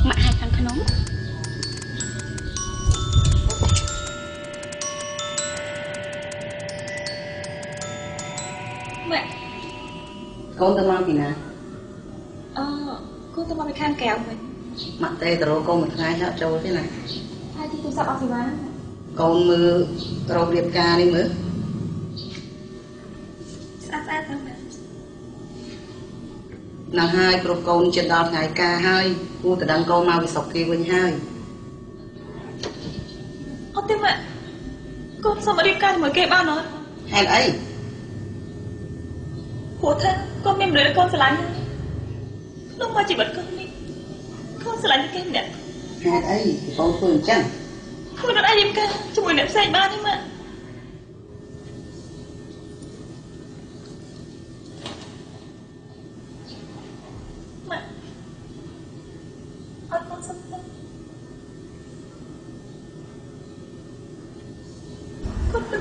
ម៉ាក់ឲ្យខាងក្នុងម៉ាក់កូនទៅមកពីណាកូនទៅមកពីខាងក្រៅវិញម៉ាក់ទេទៅរកកូនមួយថ្ងៃហើយចូលទេណាហើយទីទូរស័ព្ទអស់ពីបានកូនមើលរករៀបការនេះមើលស្អាតទៅម៉ាក់ណាស់ហើយគ្រប់កូនជិតដល់ថ្ងៃការហើយគួរតែដឹងកូនមកពីស្រុកគេវិញហើយអត់ទេម៉ាក់កូនសុំរៀបការជាមួយគេបានអត់ហេតុអីព្រោះថាកូនមានមនុស្សកូនស្រឡាញ់ក្នុងមួយជីវិតកូននេះកូនស្រឡាញ់គេម្នាក់ហេតុអីកូនធ្វើអញ្ចឹងខ្លួនអត់អាចរៀបការជាមួយអ្នកផ្សេងបានទេម៉ាក់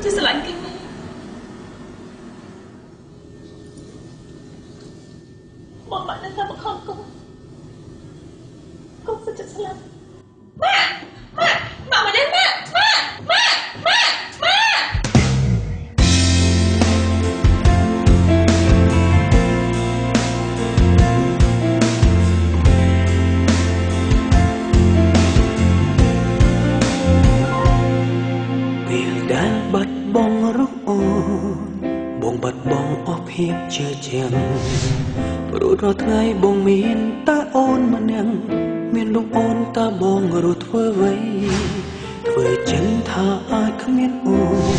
จะสลายกันไหมบอกมาแล้วมาขอกูจะสลายมาได้แม่បាត់បងអស់ភាពជឿជាក់ព្រោះរាល់ថ្ងៃបងមានតាអូនម្នាក់មានលោកអូនតាបងរស់ធ្វើអ្វីធ្វើចិនថាអាចគ្មានអូន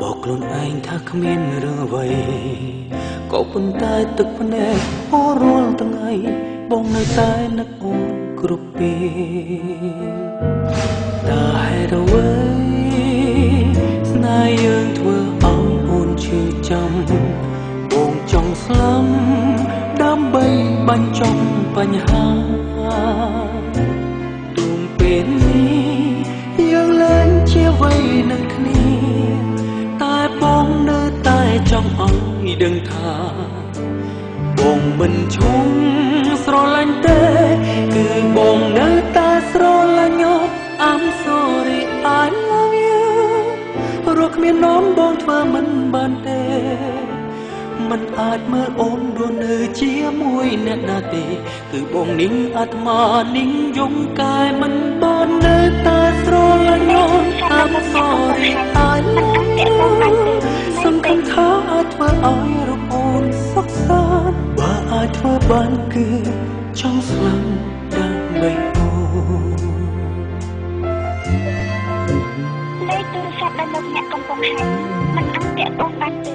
បោកខ្លួនឯងថាគ្មានរឿងអ្វីក៏ប៉ុន្តែទឹកភ្នែកអូរាល់ថ្ងៃបងនៅតែនឹកអូនគ្រប់ពេលតែហេតុអ្វីស្នេហ៍យើងធ្វើឲ្យអូនឈឺចាំបងចង់ស្លាប់ដើម្បីបាញ់ចំបញ្ហាទូនពេលនេះយើងលែងជាអ្វីនឹងគ្នាតែបងនៅតែចង់ឲ្យដឹងថាបងមិនឈុំស្រឡាញ់ទេគឺបងនៅតែស្រឡាញ់អូន I'm sorry I love you រកគ្មាននោមបងធ្វើមិនបានទេមិនអាចមើលអូនរស់នៅជាមួយអ្នកណាទេគឺបងនិងអាត្មានិងយំកាយមិនបាននៅតែស្រឡាញ់អូន I'm sorry I love you សំខាន់ថាអាចធ្វើឲ្យរកអូនសុខសាន្តបើអាចធ្វើបានគឺចង់ស្លាប់ដើម្បីអូនលេខទូរស័ព្ទដែលលោកអ្នកកំពុងហៅមិនអាចទាក់ទងបានទេ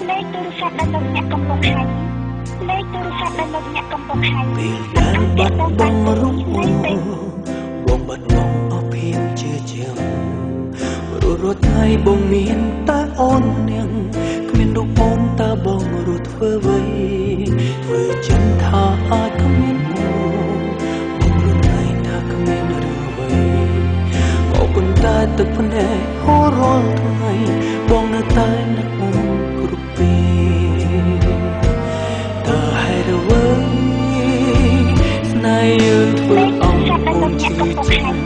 លេខទូរស័ព្ទដែលលោកអ្នកកំពុងហៅលេខទូរស័ព្ទដែលលោកអ្នកកំពុងហៅពេលដែលបាត់បង់រូបអូនបងបាត់បង់អស់ភាពជឿជាក់រាល់ថ្ងៃបងមានតែអូនម្នាក់គ្មានរូបអូនតើបងរស់ធ្វើអ្វីធ្វើចិនថាអាចគ្មានអូនបងរស់ថ្ងៃថាគ្មានរឿងអ្វីក៏ប៉ុន្តែទឹកភ្នែកហូររាល់ថ្ងៃបងនៅតែនឹកអូនគ្រប់ពេលតើហេតុអ្វីស្នេហ៍យើងធ្វើឲ្យអូនឈឺចាំ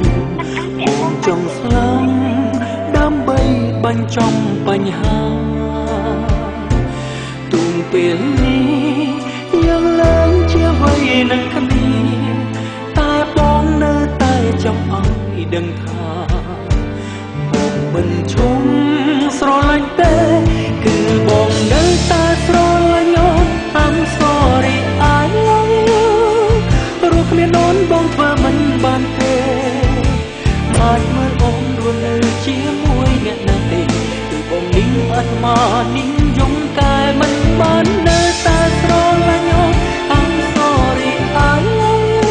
បងចង់ស្លាប់ដើម្បីបាញ់ចំបញ្ហាទូនពេលនេះយើងឡើងជាអ្វីនឹងគ្នាតែបងនៅតែចង់ឲ្យដឹងថាបងមិនឈុំស្រឡាញ់ទេគឺបងនៅតែស្រឡាញ់អូន I'm sorry I love you រស់គ្មានអូនបងធ្វើមិនបានទេអាចមើលអូនរស់នៅជាមួយអ្នកណាទេគឺបងនិងអាត្មានិងយំតែមិនបាននៅតែស្រឡាញ់អូន I'm sorry I love you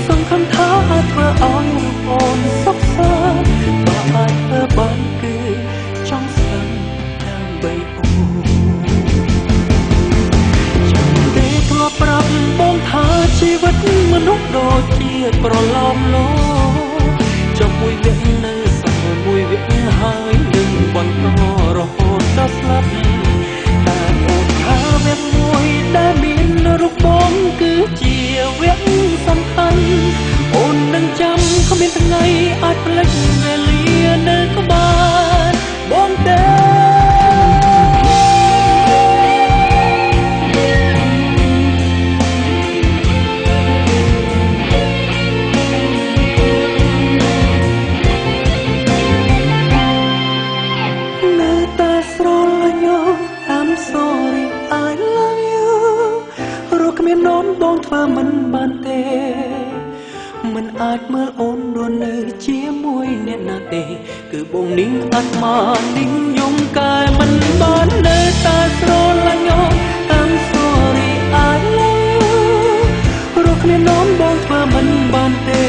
សំខាន់ថាអាចធ្វើឲ្យអូនសុខសាន្តបើអាចធ្វើបានគឺចង់ស្លាប់ដើម្បីអូនចាំទេធ្លាប់ប្រាប់បងថាជីវិតមនុស្សដូចជាប្រឡំលោចុះមួយវគ្គនៅសល់មួយវគ្គហើយនឹងបន្តរហូតដល់ស្លាប់តែអូនថាវគ្គមួយដែលមានរូបបងគឺជាវគ្គសំខាន់ បងធ្វើមិនបានទេមិនអាចមើលអូនរស់នៅជាមួយអ្នកណាទេគឺបងនាងអាត្មានាងយំកាយមិនបាននៅតែស្រឡាញ់អូន I'm sorry I love you រកគ្នានោមបងធ្វើមិនបានទេ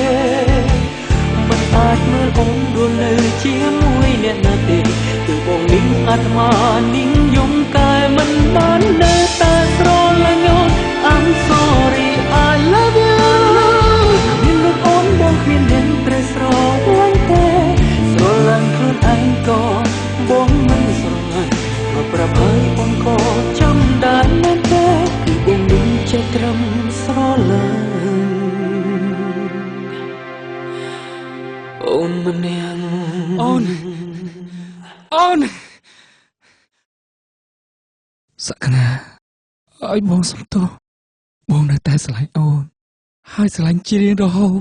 មិនអាចមើលអូនរស់នៅជាមួយអ្នកណាទេគឺបងនាងអាត្មានាងយំកាយមិនបាននៅតែស្រឡាញ់អូន I'm sorry I love you មានលោកអូនបងគ្មានអ្នកត្រូវស្រឡាញ់ទេស្រឡាញ់ខ្លួនឯងក៏បងមិនស្រឡាញ់មកប្រាប់ហើយអូនក៏ចាំដែរមែនទេគឺបងនឹងចេះត្រឹមស្រឡាញ់អូនម្នាក់អូនសក្តាឲ្យបងសុំទោសបងនៅតែស្រឡាញ់អូនហើយស្រឡាញ់ជារៀងរហូត